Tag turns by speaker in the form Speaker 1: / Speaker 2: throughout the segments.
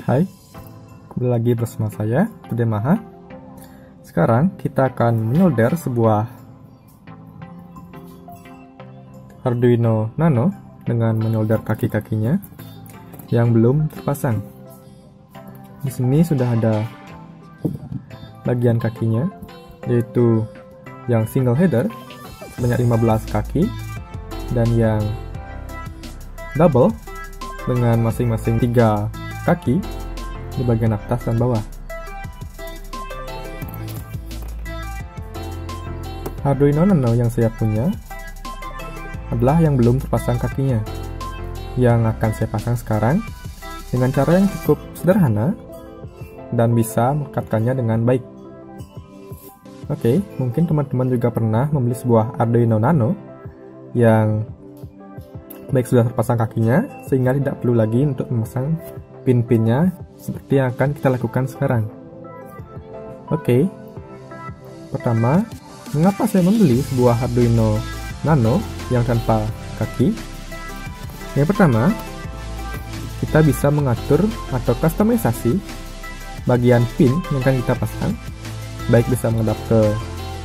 Speaker 1: Hai, kembali lagi bersama saya, Pudemaha. Sekarang kita akan menyolder sebuah Arduino Nano dengan menyolder kaki-kakinya yang belum terpasang. Di sini sudah ada bagian kakinya, yaitu yang single header sebanyak 15 kaki dan yang double dengan masing-masing 3 kaki di bagian atas dan bawah. Arduino Nano yang saya punya adalah yang belum terpasang kakinya, yang akan saya pasang sekarang dengan cara yang cukup sederhana dan bisa merekatkannya dengan baik. Oke, mungkin teman-teman juga pernah membeli sebuah Arduino Nano yang baik sudah terpasang kakinya sehingga tidak perlu lagi untuk memasang pin-pinnya seperti yang akan kita lakukan sekarang. Oke, pertama, mengapa saya membeli sebuah Arduino Nano yang tanpa kaki? Yang pertama, kita bisa mengatur atau kustomisasi bagian pin yang akan kita pasang, baik bisa menghadap ke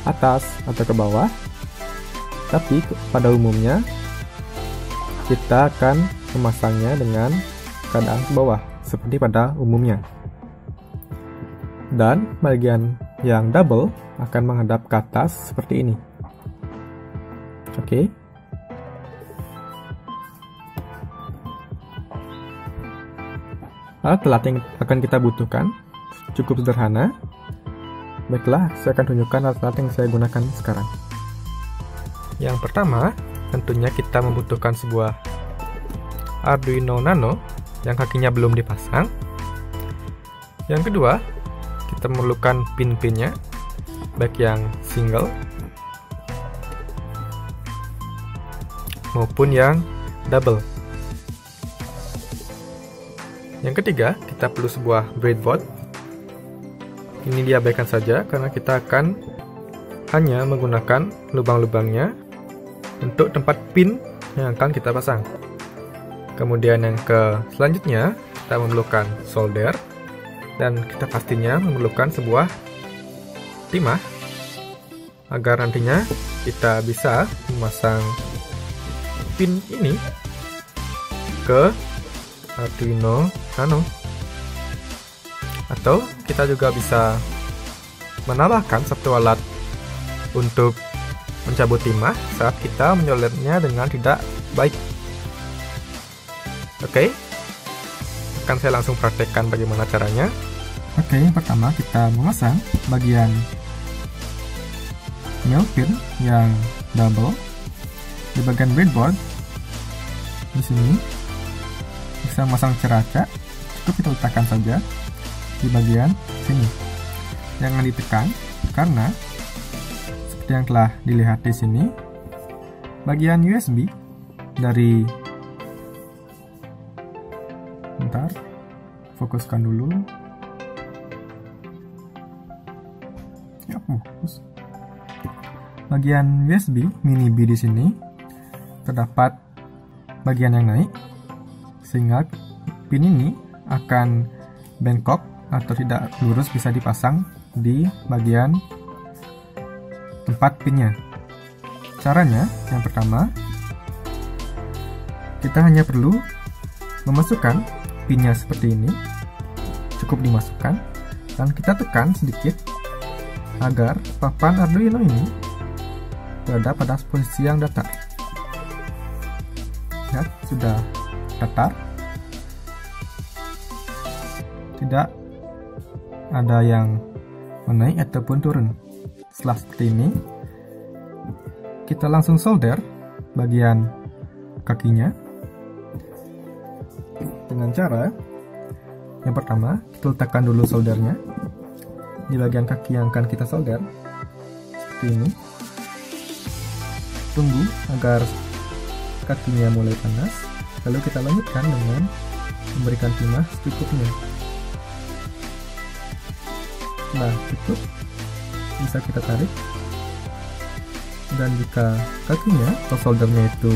Speaker 1: atas atau ke bawah, tapi pada umumnya kita akan memasangnya dengan keadaan ke bawah seperti pada umumnya, dan bagian yang double akan menghadap ke atas seperti ini. Oke. Alat yang akan kita butuhkan cukup sederhana. Baiklah, saya akan tunjukkan alat-alat yang saya gunakan sekarang. Yang pertama, tentunya kita membutuhkan sebuah Arduino Nano yang kakinya belum dipasang. Yang kedua, kita memerlukan pin-pinnya, baik yang single maupun yang double. Yang ketiga, kita perlu sebuah breadboard. Ini diabaikan saja karena kita akan hanya menggunakan lubang-lubangnya untuk tempat pin yang akan kita pasang. Kemudian yang selanjutnya, kita memerlukan solder, dan kita pastinya memerlukan sebuah timah agar nantinya kita bisa memasang pin ini ke Arduino Nano. Atau kita juga bisa menambahkan satu alat untuk mencabut timah saat kita menyoldernya dengan tidak baik. Oke, akan saya langsung praktekkan bagaimana caranya. Oke, yang pertama kita memasang bagian male pin yang double di bagian breadboard. Di sini bisa memasang ceraca, cukup kita letakkan saja di bagian sini. Jangan ditekan karena seperti yang telah dilihat di sini, bagian USB dari fokuskan dulu. Ya, fokus. Bagian USB mini B di sini terdapat bagian yang naik, sehingga pin ini akan bengkok atau tidak lurus, bisa dipasang di bagian tempat pinnya. Caranya, yang pertama, kita hanya perlu memasukkan pinnya seperti ini, cukup dimasukkan, dan kita tekan sedikit agar papan Arduino ini berada pada posisi yang datar. Lihat, sudah datar, tidak ada yang menaik ataupun turun. Setelah seperti ini, kita langsung solder bagian kakinya dengan cara yang pertama, kita letakkan dulu soldernya di bagian kaki yang akan kita solder seperti ini. Tunggu agar kakinya mulai panas, lalu kita lanjutkan dengan memberikan timah secukupnya. Nah, cukup, bisa kita tarik, dan jika kakinya atau soldernya itu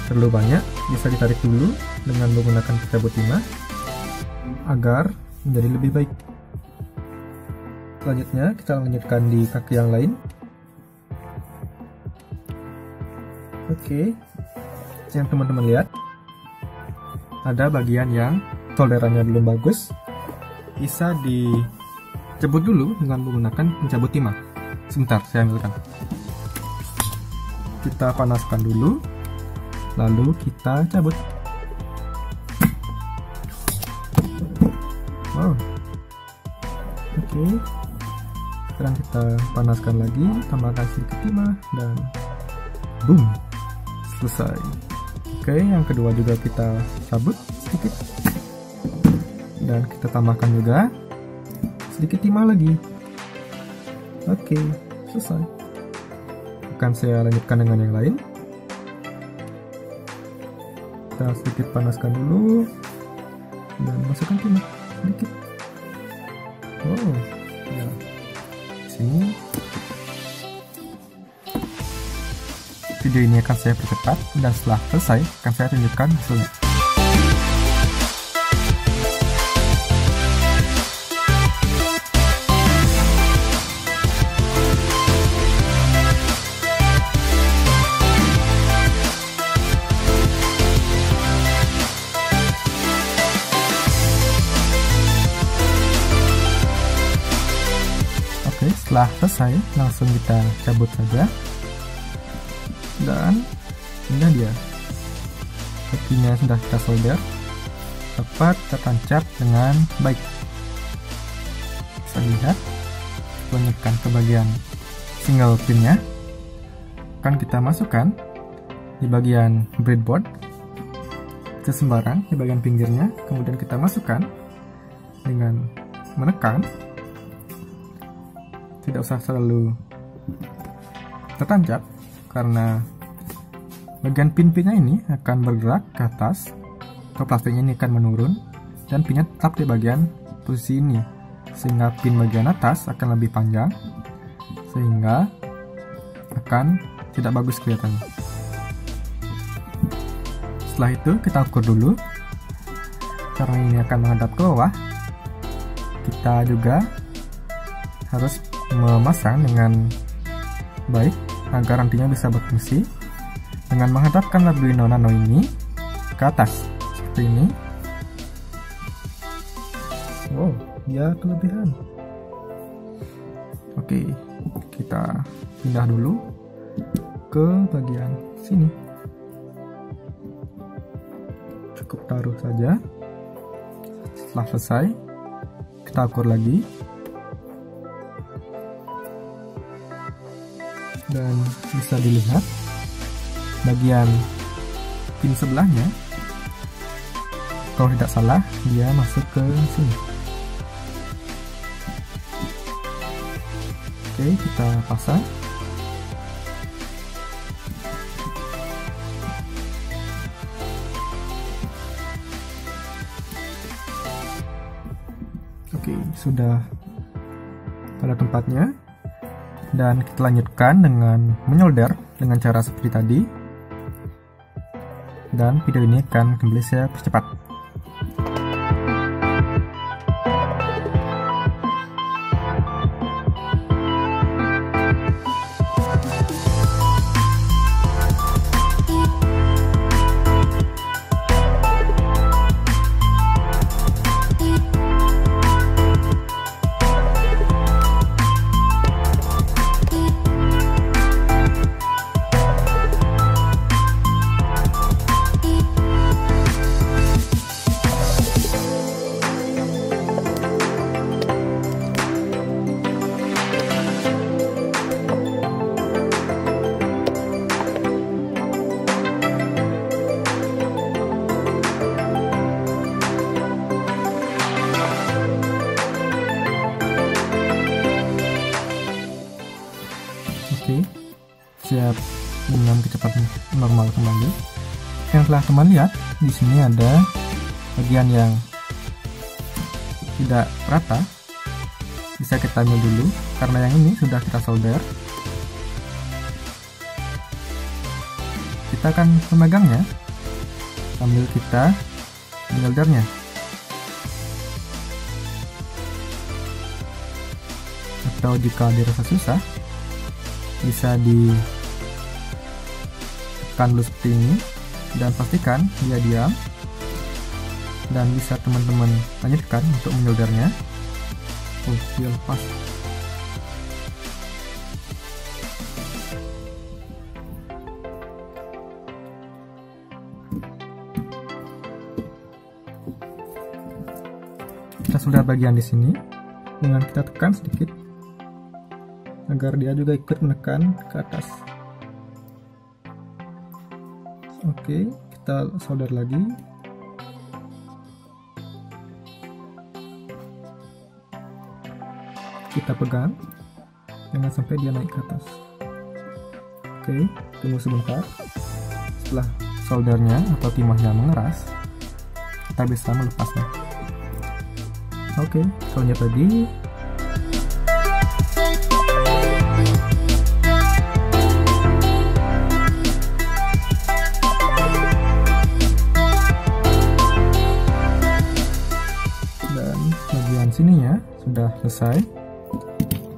Speaker 1: terlalu banyak, bisa ditarik dulu dengan menggunakan pencabut timah. agar menjadi lebih baik. Selanjutnya kita lanjutkan di kaki yang lain. Oke, yang teman-teman lihat, ada bagian yang solderannya belum bagus, bisa dicabut dulu dengan menggunakan pencabut timah. Sebentar, saya ambilkan. Kita panaskan dulu, lalu kita cabut. Wow. Oke, sekarang kita panaskan lagi, tambahkan sedikit timah, dan boom, selesai. Oke, yang kedua juga kita cabut sedikit, dan kita tambahkan juga sedikit timah lagi. Oke, selesai. Akan saya lanjutkan dengan yang lain. Kita sedikit panaskan dulu, dan masukkan timah sedikit. Wow, ya, sini. Video ini akan saya percepat, dan setelah selesai akan saya tunjukkan hasilnya. Oke, setelah selesai langsung kita cabut saja. Dan ini dia, kakinya sudah kita solder, tepat tertancap dengan baik. Bisa lihat, lanjutkan ke bagian single pinnya, akan kita masukkan di bagian breadboard, sesembarang di bagian pinggirnya, kemudian kita masukkan dengan menekan, tidak usah terlalu tertancap, karena bagian pin-pinnya ini akan bergerak ke atas, atau plastiknya ini akan menurun, dan pinnya tetap di bagian posisi ini, sehingga pin bagian atas akan lebih panjang, sehingga akan tidak bagus kelihatannya. Setelah itu kita ukur dulu, karena ini akan menghadap ke bawah, kita juga harus memasang dengan baik agar nantinya bisa berfungsi dengan menghadapkan Arduino Nano ini ke atas seperti ini. Wow, dia kelebihan. Oke, kita pindah dulu ke bagian sini. Cukup taruh saja. Setelah selesai, kita ukur lagi. Dan bisa dilihat bagian pin sebelahnya, kalau tidak salah dia masuk ke sini. Oke, kita pasang. Oke, sudah pada tempatnya. Dan kita lanjutkan dengan menyolder dengan cara seperti tadi. Dan video ini akan kembali saya percepat. Siap dengan kecepatan normal kembali. Yang telah teman lihat, di sini ada bagian yang tidak rata. Bisa kita ambil dulu, karena yang ini sudah kita solder. Kita akan memegangnya sambil kita menyoldernya. atau jika dirasa susah, bisa ditekan dulu seperti ini dan pastikan dia diam, dan bisa teman-teman lanjutkan untuk menyoldernya. Oh, dia lepas. Kita sudah bagian di sini dengan kita tekan sedikit agar dia juga ikut menekan ke atas. Oke, kita solder lagi. Kita pegang, jangan sampai dia naik ke atas. Oke, tunggu sebentar. Setelah soldernya atau timahnya mengeras, kita bisa melepasnya. Oke, kita lanjut lagi. Dan bagian sininya sudah selesai.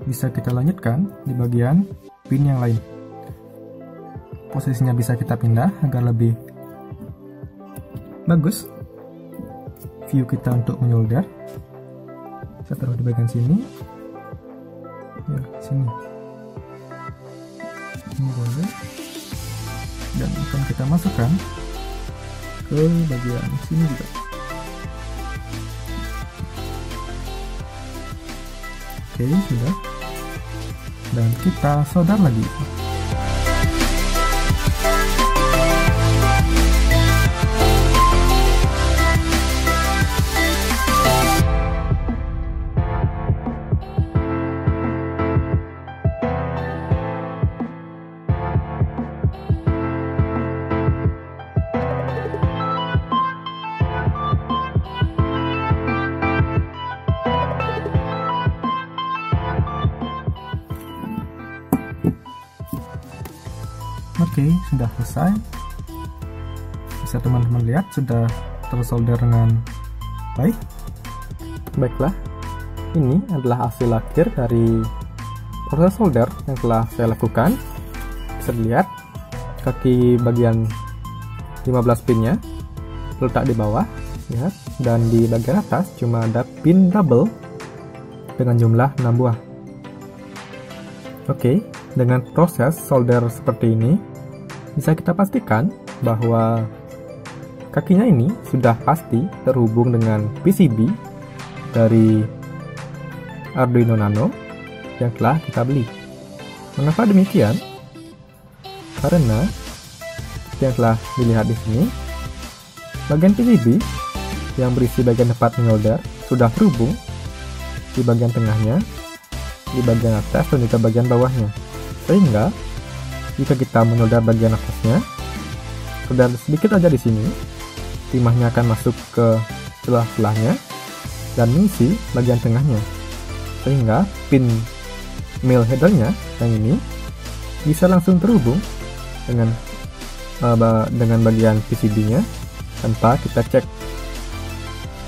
Speaker 1: Bisa kita lanjutkan di bagian pin yang lain. Posisinya bisa kita pindah agar lebih bagus view kita untuk menyolder. Kita taruh di bagian sini, ya sini, ini boleh, dan akan kita masukkan ke bagian sini juga. Oke, sudah, dan kita solder lagi. Oke, sudah selesai. Bisa teman-teman lihat sudah tersolder dengan baik. Baiklah, ini adalah hasil akhir dari proses solder yang telah saya lakukan. Bisa dilihat kaki bagian 15 pinnya letak di bawah, lihat, dan di bagian atas cuma ada pin double dengan jumlah 6 buah. Oke, dengan proses solder seperti ini, bisa kita pastikan bahwa kakinya ini sudah pasti terhubung dengan PCB dari Arduino Nano yang telah kita beli. Mengapa demikian? Karena yang telah dilihat di sini, bagian PCB yang berisi bagian tempat menyolder sudah terhubung di bagian tengahnya, di bagian atas, dan juga bagian bawahnya. Sehingga jika kita menyolder bagian atasnya, solder sedikit aja di sini, timahnya akan masuk ke celah-celahnya dan mengisi bagian tengahnya, sehingga pin male headernya yang ini bisa langsung terhubung dengan bagian PCB-nya tanpa kita cek.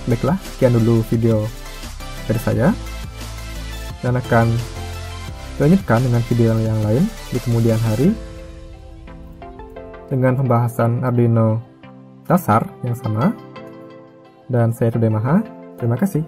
Speaker 1: Baiklah, sekian dulu video dari saya, dan akan lanjutkan dengan video yang lain di kemudian hari dengan pembahasan Arduino dasar yang sama. Dan saya Rudemaha, terima kasih.